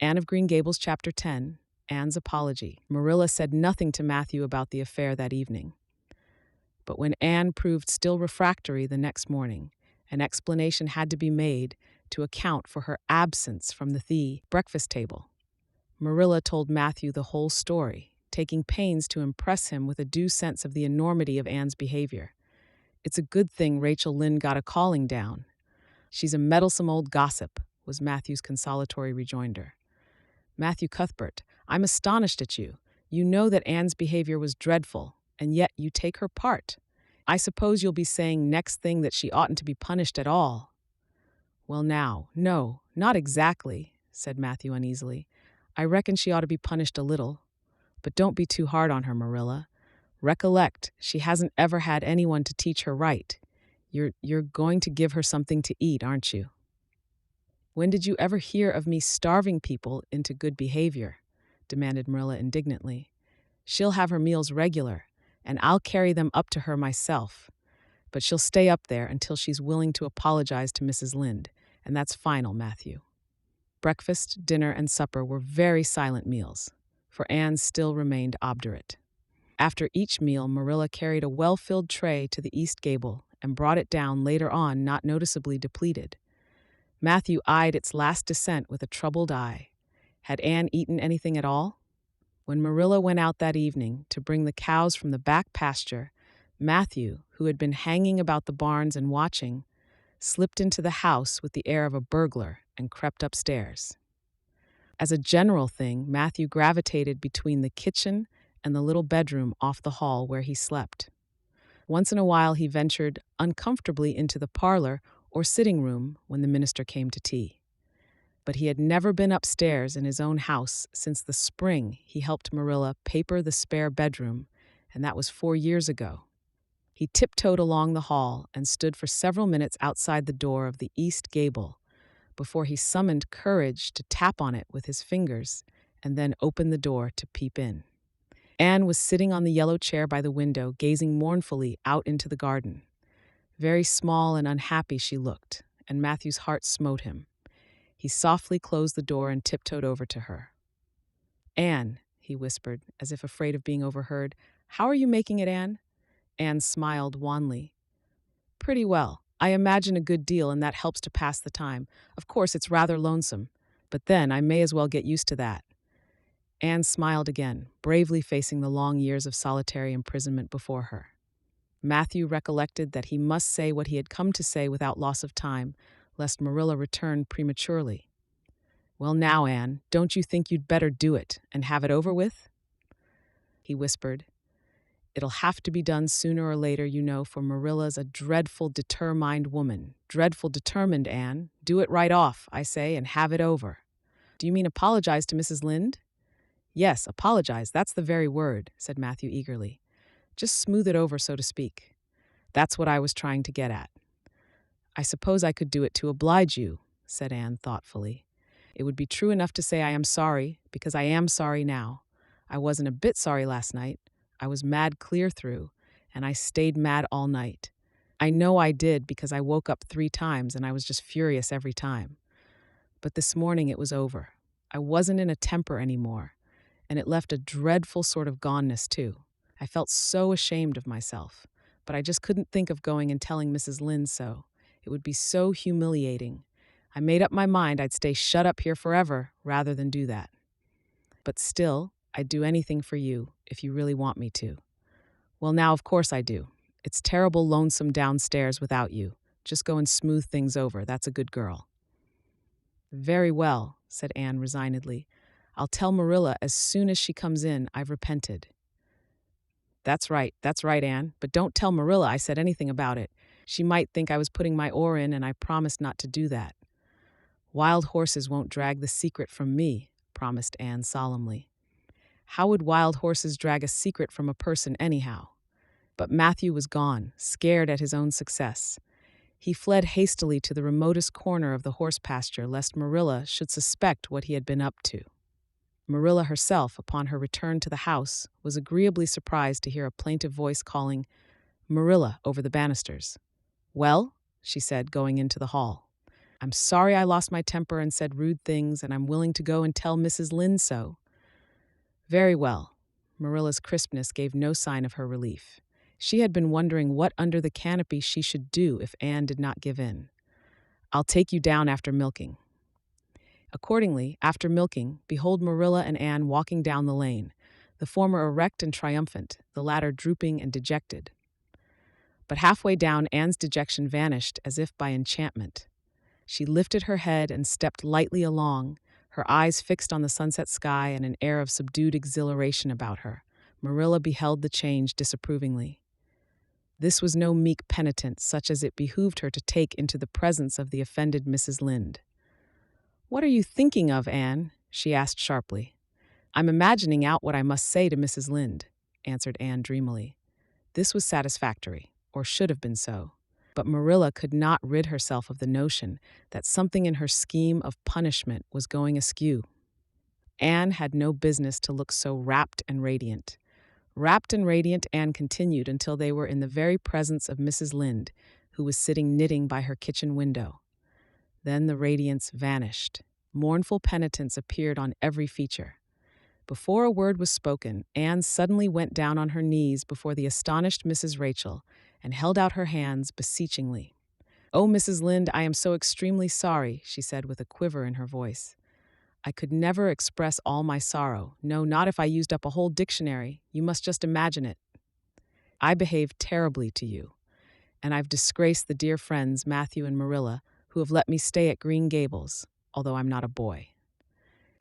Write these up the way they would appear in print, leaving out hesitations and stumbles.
Anne of Green Gables, Chapter 10, Anne's Apology. Marilla said nothing to Matthew about the affair that evening. But when Anne proved still refractory the next morning, an explanation had to be made to account for her absence from the breakfast table. Marilla told Matthew the whole story, taking pains to impress him with a due sense of the enormity of Anne's behavior. "It's a good thing Rachel Lynde got a calling down. She's a meddlesome old gossip," was Matthew's consolatory rejoinder. "Matthew Cuthbert, I'm astonished at you. You know that Anne's behavior was dreadful, and yet you take her part. I suppose you'll be saying next thing that she oughtn't to be punished at all." "Well now, no, not exactly," said Matthew uneasily. "I reckon she ought to be punished a little. But don't be too hard on her, Marilla. Recollect, she hasn't ever had anyone to teach her right. You're going to give her something to eat, aren't you?" "When did you ever hear of me starving people into good behavior?" demanded Marilla indignantly. "She'll have her meals regular, and I'll carry them up to her myself. But she'll stay up there until she's willing to apologize to Mrs. Lynde, and that's final, Matthew." Breakfast, dinner, and supper were very silent meals, for Anne still remained obdurate. After each meal, Marilla carried a well-filled tray to the east gable and brought it down later on not noticeably depleted. Matthew eyed its last descent with a troubled eye. Had Anne eaten anything at all? When Marilla went out that evening to bring the cows from the back pasture, Matthew, who had been hanging about the barns and watching, slipped into the house with the air of a burglar and crept upstairs. As a general thing, Matthew gravitated between the kitchen and the little bedroom off the hall where he slept. Once in a while he ventured uncomfortably into the parlor or sitting room when the minister came to tea. But he had never been upstairs in his own house since the spring he helped Marilla paper the spare bedroom, and that was 4 years ago. He tiptoed along the hall and stood for several minutes outside the door of the east gable before he summoned courage to tap on it with his fingers and then open the door to peep in. Anne was sitting on the yellow chair by the window, gazing mournfully out into the garden. Very small and unhappy she looked, and Matthew's heart smote him. He softly closed the door and tiptoed over to her. "Anne," he whispered, as if afraid of being overheard, "how are you making it, Anne?" Anne smiled wanly. "Pretty well. I imagine a good deal, and that helps to pass the time. Of course, it's rather lonesome, but then I may as well get used to that." Anne smiled again, bravely facing the long years of solitary imprisonment before her. Matthew recollected that he must say what he had come to say without loss of time, lest Marilla return prematurely. "Well now, Anne, don't you think you'd better do it and have it over with?" he whispered. "It'll have to be done sooner or later, you know, for Marilla's a dreadful determined woman. Dreadful determined, Anne. Do it right off, I say, and have it over." "Do you mean apologize to Mrs. Lynde?" "Yes, apologize, that's the very word," said Matthew eagerly. "Just smooth it over, so to speak. That's what I was trying to get at." "I suppose I could do it to oblige you," said Anne thoughtfully. "It would be true enough to say I am sorry, because I am sorry now. I wasn't a bit sorry last night. I was mad clear through, and I stayed mad all night. I know I did because I woke up 3 times and I was just furious every time. But this morning it was over. I wasn't in a temper anymore, and it left a dreadful sort of goneness too. I felt so ashamed of myself, but I just couldn't think of going and telling Mrs. Lynde so. It would be so humiliating. I made up my mind I'd stay shut up here forever rather than do that. But still, I'd do anything for you if you really want me to." "Well, now, of course I do. It's terrible lonesome downstairs without you. Just go and smooth things over. That's a good girl." "Very well," said Anne resignedly. "I'll tell Marilla as soon as she comes in I've repented." That's right, Anne. But don't tell Marilla I said anything about it. She might think I was putting my oar in, and I promised not to do that." "Wild horses won't drag the secret from me," promised Anne solemnly. How would wild horses drag a secret from a person anyhow? But Matthew was gone, scared at his own success. He fled hastily to the remotest corner of the horse pasture lest Marilla should suspect what he had been up to. Marilla herself, upon her return to the house, was agreeably surprised to hear a plaintive voice calling Marilla over the banisters. "Well?" she said, going into the hall. I'm sorry I lost my temper and said rude things, and I'm willing to go and tell Mrs. Lynde so. Very well. Marilla's crispness gave no sign of her relief. She had been wondering what under the canopy she should do if Anne did not give in. I'll take you down after milking. Accordingly, after milking, behold Marilla and Anne walking down the lane, the former erect and triumphant, the latter drooping and dejected. But halfway down, Anne's dejection vanished as if by enchantment. She lifted her head and stepped lightly along, her eyes fixed on the sunset sky and an air of subdued exhilaration about her. Marilla beheld the change disapprovingly. This was no meek penitence such as it behooved her to take into the presence of the offended Mrs. Lynde. "What are you thinking of, Anne?" she asked sharply. "I'm imagining out what I must say to Mrs. Lynde," answered Anne dreamily. This was satisfactory, or should have been so. But Marilla could not rid herself of the notion that something in her scheme of punishment was going askew. Anne had no business to look so rapt and radiant. Rapt and radiant Anne continued until they were in the very presence of Mrs. Lynde, who was sitting knitting by her kitchen window. Then the radiance vanished. Mournful penitence appeared on every feature. Before a word was spoken, Anne suddenly went down on her knees before the astonished Mrs. Rachel and held out her hands beseechingly. "Oh, Mrs. Lynde, I am so extremely sorry," she said with a quiver in her voice. "I could never express all my sorrow. No, not if I used up a whole dictionary. You must just imagine it. I behaved terribly to you, and I've disgraced the dear friends, Matthew and Marilla, who have let me stay at Green Gables, although I'm not a boy.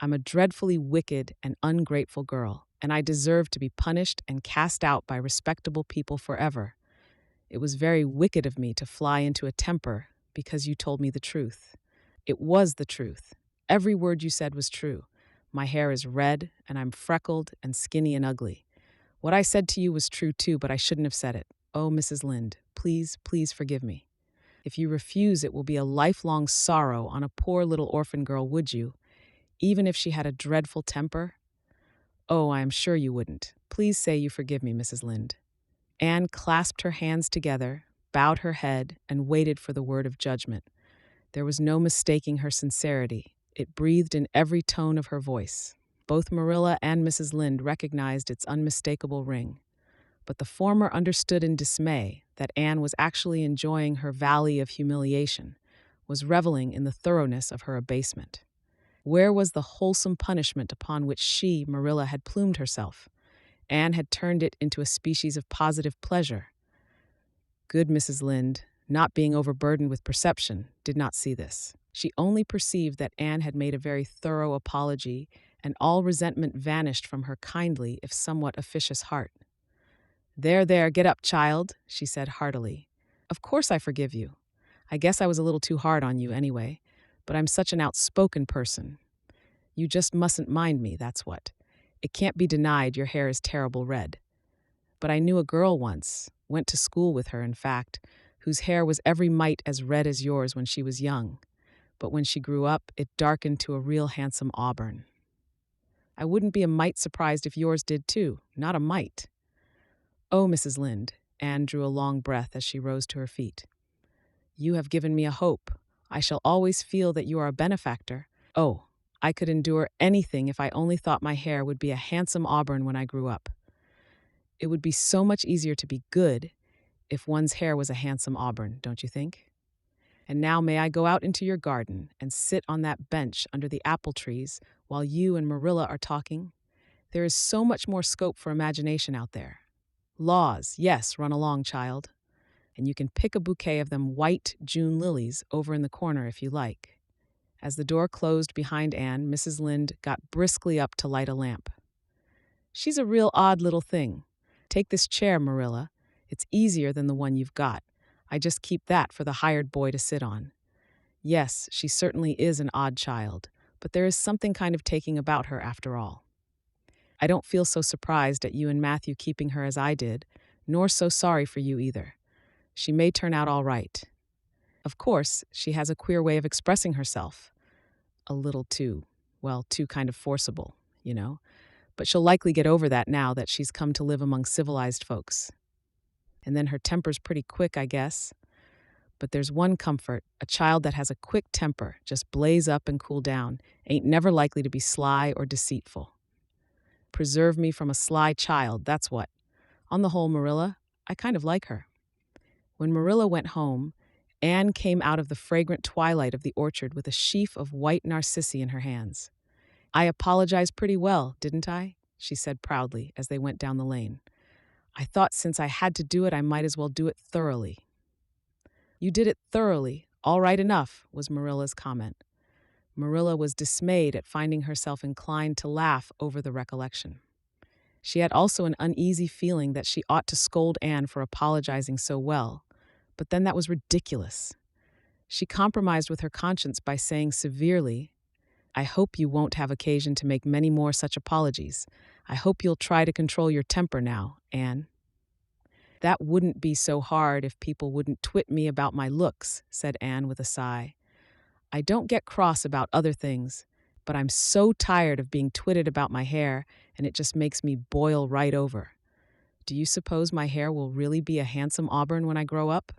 I'm a dreadfully wicked and ungrateful girl, and I deserve to be punished and cast out by respectable people forever. It was very wicked of me to fly into a temper because you told me the truth. It was the truth. Every word you said was true. My hair is red, and I'm freckled and skinny and ugly. What I said to you was true too, but I shouldn't have said it. Oh, Mrs. Lynde, please, please forgive me. If you refuse, it will be a lifelong sorrow on a poor little orphan girl, would you? Even if she had a dreadful temper? Oh, I am sure you wouldn't. Please say you forgive me, Mrs. Lynde." Anne clasped her hands together, bowed her head, and waited for the word of judgment. There was no mistaking her sincerity. It breathed in every tone of her voice. Both Marilla and Mrs. Lynde recognized its unmistakable ring. But the former understood in dismay that Anne was actually enjoying her valley of humiliation, was reveling in the thoroughness of her abasement. Where was the wholesome punishment upon which she, Marilla, had plumed herself? Anne had turned it into a species of positive pleasure. Good Mrs. Lynde, not being overburdened with perception, did not see this. She only perceived that Anne had made a very thorough apology, and all resentment vanished from her kindly, if somewhat officious heart. "There, there, get up, child," she said heartily. "Of course I forgive you. I guess I was a little too hard on you anyway, but I'm such an outspoken person. You just mustn't mind me, that's what. It can't be denied your hair is terrible red. But I knew a girl once, went to school with her, in fact, whose hair was every mite as red as yours when she was young. But when she grew up, it darkened to a real handsome auburn. I wouldn't be a mite surprised if yours did too, not a mite." "Oh, Mrs. Lynde," Anne drew a long breath as she rose to her feet. "You have given me a hope. I shall always feel that you are a benefactor. Oh, I could endure anything if I only thought my hair would be a handsome auburn when I grew up. It would be so much easier to be good if one's hair was a handsome auburn, don't you think? And now may I go out into your garden and sit on that bench under the apple trees while you and Marilla are talking? There is so much more scope for imagination out there. Laws, yes, run along, child. And you can pick a bouquet of them white June lilies over in the corner if you like." As the door closed behind Anne, Mrs. Lynde got briskly up to light a lamp. "She's a real odd little thing. Take this chair, Marilla. It's easier than the one you've got. I just keep that for the hired boy to sit on. Yes, she certainly is an odd child, but there is something kind of taking about her after all. I don't feel so surprised at you and Matthew keeping her as I did, nor so sorry for you either. She may turn out all right. Of course, she has a queer way of expressing herself. A little too, well, too kind of forcible, you know. But she'll likely get over that now that she's come to live among civilized folks. And then her temper's pretty quick, I guess. But there's one comfort: a child that has a quick temper, just blaze up and cool down, ain't never likely to be sly or deceitful. Preserve me from a sly child, that's what. On the whole, Marilla, I kind of like her. When Marilla went home, Anne came out of the fragrant twilight of the orchard with a sheaf of white narcissi in her hands. I apologized pretty well, didn't I? She said proudly as they went down the lane. I thought since I had to do it, I might as well do it thoroughly. You did it thoroughly, all right enough, was Marilla's comment. Marilla was dismayed at finding herself inclined to laugh over the recollection. She had also an uneasy feeling that she ought to scold Anne for apologizing so well, but then that was ridiculous. She compromised with her conscience by saying severely, I hope you won't have occasion to make many more such apologies. I hope you'll try to control your temper now, Anne. That wouldn't be so hard if people wouldn't twit me about my looks, said Anne with a sigh. I don't get cross about other things, but I'm so tired of being twitted about my hair, and it just makes me boil right over. Do you suppose my hair will really be a handsome auburn when I grow up?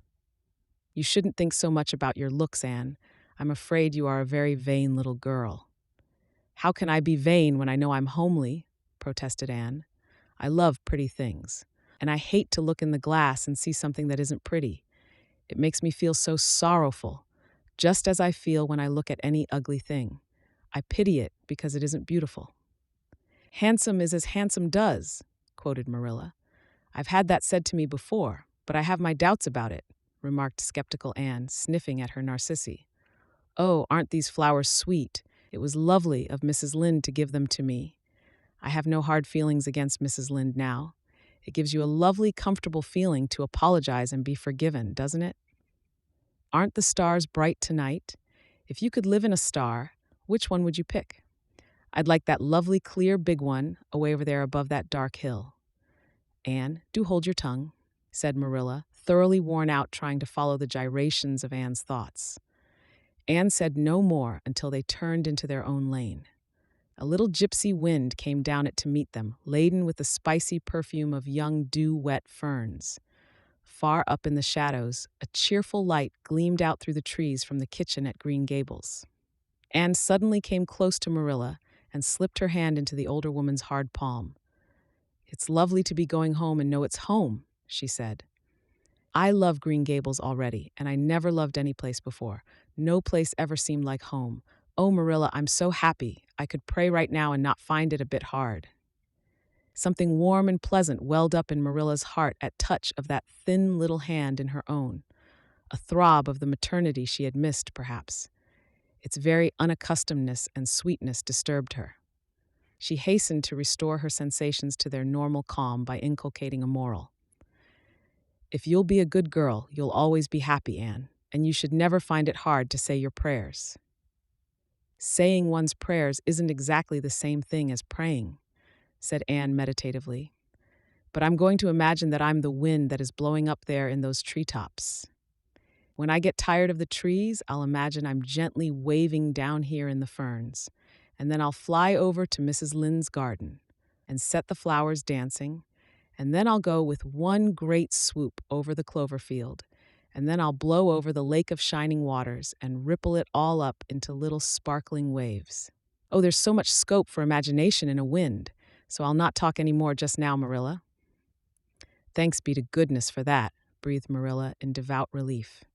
You shouldn't think so much about your looks, Anne. I'm afraid you are a very vain little girl. How can I be vain when I know I'm homely? Protested Anne. I love pretty things, and I hate to look in the glass and see something that isn't pretty. It makes me feel so sorrowful, just as I feel when I look at any ugly thing. I pity it because it isn't beautiful. Handsome is as handsome does, quoted Marilla. I've had that said to me before, but I have my doubts about it, remarked skeptical Anne, sniffing at her narcissi. Oh, aren't these flowers sweet? It was lovely of Mrs. Lynde to give them to me. I have no hard feelings against Mrs. Lynde now. It gives you a lovely, comfortable feeling to apologize and be forgiven, doesn't it? Aren't the stars bright tonight? If you could live in a star, which one would you pick? I'd like that lovely, clear, big one away over there above that dark hill. Anne, do hold your tongue, said Marilla, thoroughly worn out trying to follow the gyrations of Anne's thoughts. Anne said no more until they turned into their own lane. A little gypsy wind came down it to meet them, laden with the spicy perfume of young dew-wet ferns. Far up in the shadows, a cheerful light gleamed out through the trees from the kitchen at Green Gables. Anne suddenly came close to Marilla and slipped her hand into the older woman's hard palm. It's lovely to be going home and know it's home, she said. I love Green Gables already, and I never loved any place before. No place ever seemed like home. Oh, Marilla, I'm so happy. I could pray right now and not find it a bit hard. Something warm and pleasant welled up in Marilla's heart at touch of that thin little hand in her own. A throb of the maternity she had missed, perhaps. Its very unaccustomedness and sweetness disturbed her. She hastened to restore her sensations to their normal calm by inculcating a moral. If you'll be a good girl, you'll always be happy, Anne, and you should never find it hard to say your prayers. Saying one's prayers isn't exactly the same thing as praying, said Anne meditatively. But I'm going to imagine that I'm the wind that is blowing up there in those treetops. When I get tired of the trees, I'll imagine I'm gently waving down here in the ferns, and then I'll fly over to Mrs. Lynde's garden and set the flowers dancing, and then I'll go with one great swoop over the clover field, and then I'll blow over the lake of shining waters and ripple it all up into little sparkling waves. Oh, there's so much scope for imagination in a wind, so I'll not talk any more just now, Marilla. Thanks be to goodness for that, breathed Marilla in devout relief.